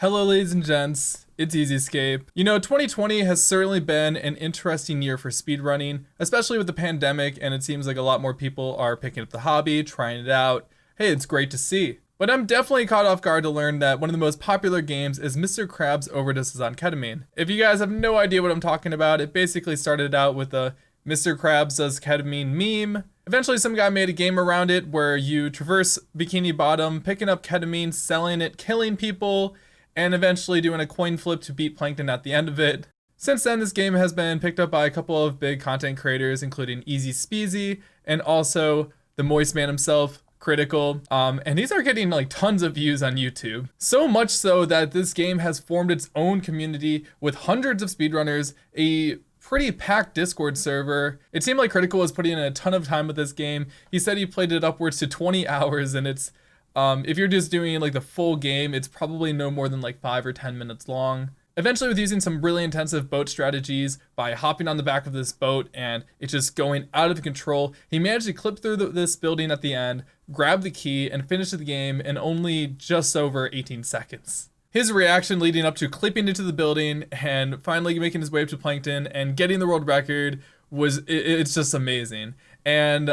Hello ladies and gents, it's EZScape. You know, 2020 has certainly been an interesting year for speedrunning, especially with the pandemic, and it seems like a lot more people are picking up the hobby, trying it out. Hey, it's great to see. But I'm definitely caught off guard to learn that one of the most popular games is Mr Krabs Overdoses on Ketamine. If you guys have no idea what I'm talking about, it basically started out with a Mr Krabs does ketamine meme. Eventually some guy made a game around it where you traverse Bikini Bottom, picking up ketamine, selling it, killing people, and eventually doing a coin flip to beat Plankton at the end of it. Since then, this game has been picked up by a couple of big content creators, including EZSpeezy and also the Moist Man himself, Critical, and these are getting like tons of views on YouTube. So much so that this game has formed its own community with hundreds of speedrunners, a pretty packed Discord server. It seemed like Critical was putting in a ton of time with this game. He said he played it upwards to 20 hours, and it's if you're just doing like the full game, it's probably no more than like 5 or 10 minutes long. Eventually, with using some really intensive boat strategies by hopping on the back of this boat and it's just going out of control, he managed to clip through this building at the end, grab the key, and finish the game in only just over 18 seconds. His reaction leading up to clipping into the building and finally making his way up to Plankton and getting the world record it's just amazing. And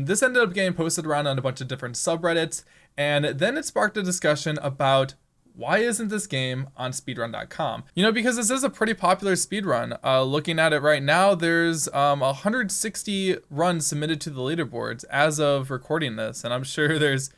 this ended up getting posted around on a bunch of different subreddits, and then it sparked a discussion about why isn't this game on speedrun.com? You know, because this is a pretty popular speedrun. Looking at it right now, there's 160 runs submitted to the leaderboards as of recording this, and I'm sure there's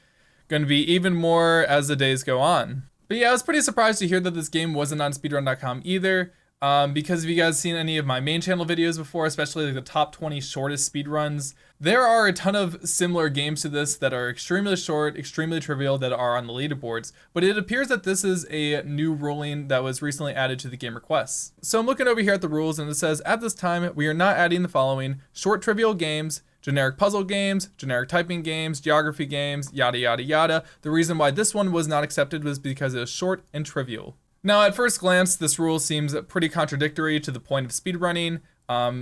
going to be even more as the days go on. But yeah, I was pretty surprised to hear that this game wasn't on speedrun.com either. Because if you guys seen any of my main channel videos before, especially like the top 20 shortest speedruns, there are a ton of similar games to this that are extremely short, extremely trivial that are on the leaderboards. But it appears that this is a new ruling that was recently added to the game requests. So I'm looking over here at the rules and it says, at this time, we are not adding the following: short trivial games, generic puzzle games, generic typing games, geography games, yada yada yada. The reason why this one was not accepted was because it was short and trivial. Now, at first glance, this rule seems pretty contradictory to the point of speedrunning.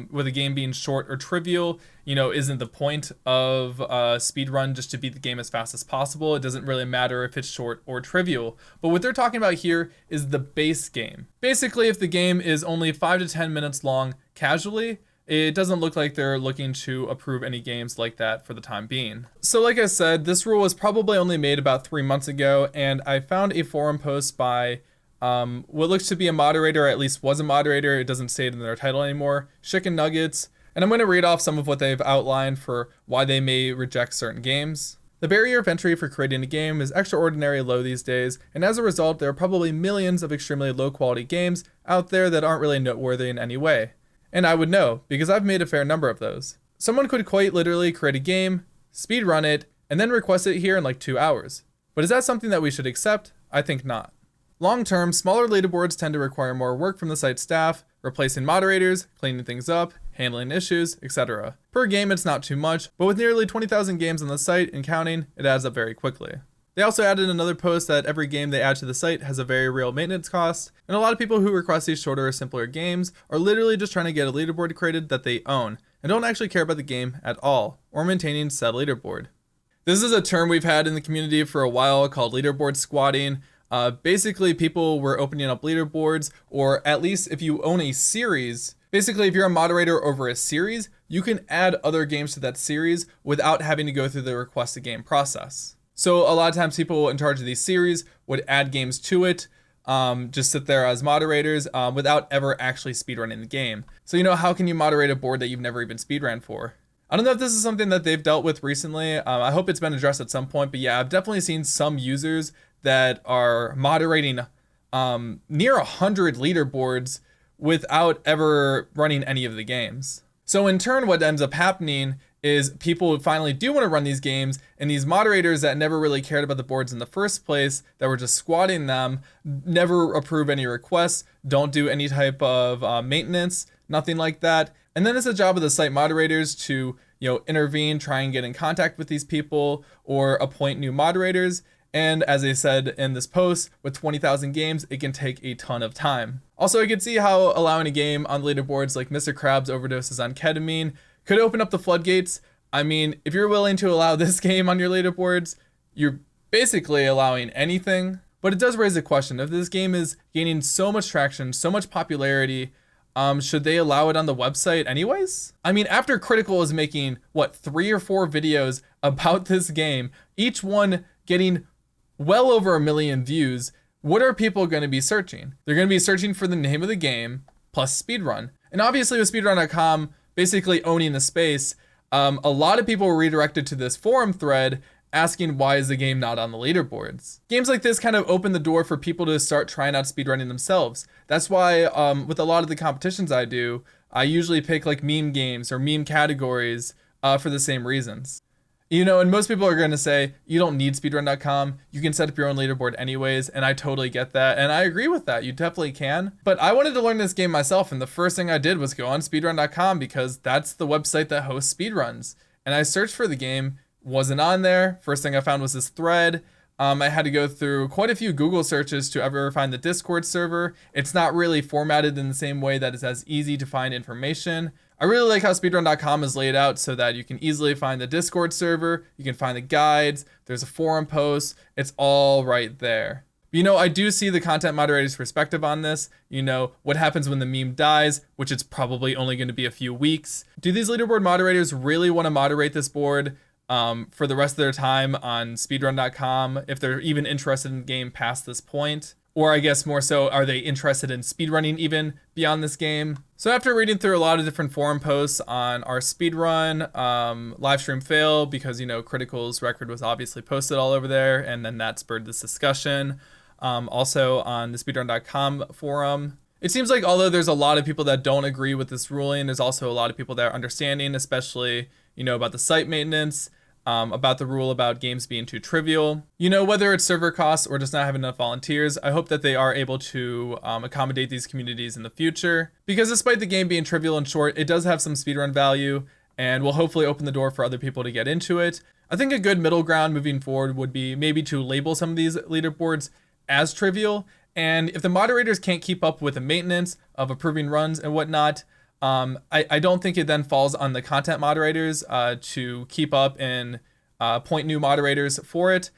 With a game being short or trivial, you know, isn't the point of speedrun just to beat the game as fast as possible? It doesn't really matter if it's short or trivial. But what they're talking about here is the base game. Basically, if the game is only 5 to 10 minutes long casually, it doesn't look like they're looking to approve any games like that for the time being. So like I said, this rule was probably only made about 3 months ago, and I found a forum post by what looks to be a moderator, or at least was a moderator, it doesn't say it in their title anymore, Chicken Nuggets, and I'm going to read off some of what they've outlined for why they may reject certain games. The barrier of entry for creating a game is extraordinarily low these days, and as a result, there are probably millions of extremely low quality games out there that aren't really noteworthy in any way. And I would know, because I've made a fair number of those. Someone could quite literally create a game, speedrun it, and then request it here in like 2 hours. But is that something that we should accept? I think not. Long term, smaller leaderboards tend to require more work from the site staff, replacing moderators, cleaning things up, handling issues, etc. Per game, it's not too much, but with nearly 20,000 games on the site and counting, it adds up very quickly. They also added another post that every game they add to the site has a very real maintenance cost, and a lot of people who request these shorter or simpler games are literally just trying to get a leaderboard created that they own, and don't actually care about the game at all, or maintaining said leaderboard. This is a term we've had in the community for a while called leaderboard squatting. Basically, people were opening up leaderboards, or at least if you own a series, basically if you're a moderator over a series, you can add other games to that series without having to go through the request a game process. So a lot of times people in charge of these series would add games to it, just sit there as moderators without ever actually speedrunning the game. So, you know, how can you moderate a board that you've never even speedran for? I don't know if this is something that they've dealt with recently. I hope it's been addressed at some point, but yeah, I've definitely seen some users that are moderating near 100 leaderboards without ever running any of the games. So in turn, what ends up happening is people finally do want to run these games, and these moderators that never really cared about the boards in the first place, that were just squatting them, never approve any requests, don't do any type of maintenance, nothing like that. And then it's the job of the site moderators to, you know, intervene, try and get in contact with these people, or appoint new moderators. And as I said in this post, with 20,000 games, it can take a ton of time. Also, I could see how allowing a game on leaderboards like Mr Krabs Overdoses on Ketamine could open up the floodgates. I mean, if you're willing to allow this game on your leaderboards, you're basically allowing anything. But But it does raise a question. If this game is gaining so much traction, so much popularity, should they allow it on the website anyways? I mean, after Critical is making, what, 3 or 4 videos about this game, each one getting well over 1 million views, what are people going to be searching? They're going to be searching for the name of the game plus speedrun. And obviously with speedrun.com basically owning the space, a lot of people were redirected to this forum thread asking why is the game not on the leaderboards. Games like this kind of open the door for people to start trying out speedrunning themselves. That's why with a lot of the competitions I do, I usually pick like meme games or meme categories for the same reasons. You know, and most people are going to say, you don't need speedrun.com. You can set up your own leaderboard anyways, and I totally get that, and I agree with that. You definitely can. But I wanted to learn this game myself, and the first thing I did was go on speedrun.com because that's the website that hosts speedruns. And I searched for the game, wasn't on there. First thing I found was this thread. I had to go through quite a few Google searches to ever find the Discord server. It's not really formatted in the same way that it's as easy to find information. I really like how speedrun.com is laid out so that you can easily find the Discord server, you can find the guides, there's a forum post, it's all right there. You know, I do see the content moderator's perspective on this. You know, what happens when the meme dies, which it's probably only going to be a few weeks. Do these leaderboard moderators really want to moderate this board for the rest of their time on speedrun.com if they're even interested in the game past this point? Or I guess more so, are they interested in speedrunning even beyond this game? So after reading through a lot of different forum posts on our speedrun, livestream fail, because, you know, Critical's record was obviously posted all over there, and then that spurred this discussion. Also on the speedrun.com forum, it seems like although there's a lot of people that don't agree with this ruling, there's also a lot of people that are understanding, especially, you know, about the site maintenance, about the rule about games being too trivial. You know, whether it's server costs or just not having enough volunteers, I hope that they are able to accommodate these communities in the future. Because despite the game being trivial and short, it does have some speedrun value and will hopefully open the door for other people to get into it. I think a good middle ground moving forward would be maybe to label some of these leaderboards as trivial. And if the moderators can't keep up with the maintenance of approving runs and whatnot, I don't think it then falls on the content moderators to keep up and point new moderators for it.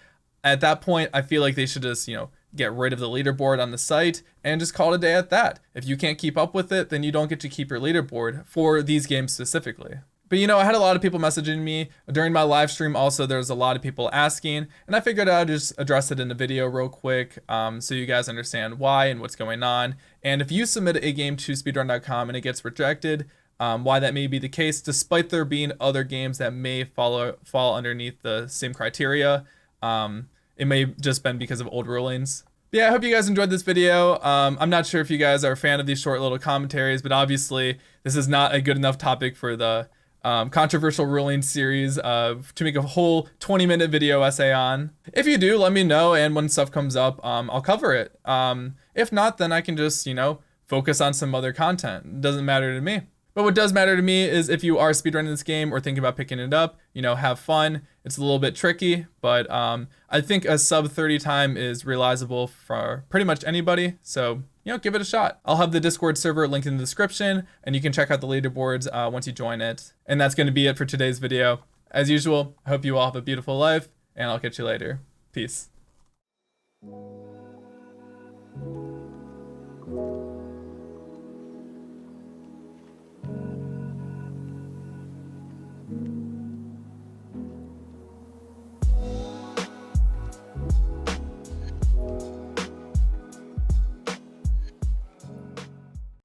At that point, I feel like they should just, you know, get rid of the leaderboard on the site and just call it a day at that. If you can't keep up with it, then you don't get to keep your leaderboard for these games specifically. But, you know, I had a lot of people messaging me during my live stream. Also, there's a lot of people asking, and I figured I'd just address it in the video real quick so you guys understand why and what's going on. And if you submit a game to speedrun.com and it gets rejected, why that may be the case, despite there being other games that may fall underneath the same criteria. It may just been because of old rulings. Yeah, I hope you guys enjoyed this video. I'm not sure if you guys are a fan of these short little commentaries, but obviously this is not a good enough topic for the controversial ruling series to make a whole 20-minute video essay on. If you do, let me know, and when stuff comes up, I'll cover it. If not, then I can just, you know, focus on some other content. It doesn't matter to me. But what does matter to me is if you are speedrunning this game or thinking about picking it up, you know, have fun. It's a little bit tricky, but I think a sub 30 time is realizable for pretty much anybody. So, you know, give it a shot. I'll have the Discord server linked in the description, and you can check out the leaderboards once you join it. And that's going to be it for today's video. As usual, I hope you all have a beautiful life, and I'll catch you later. Peace.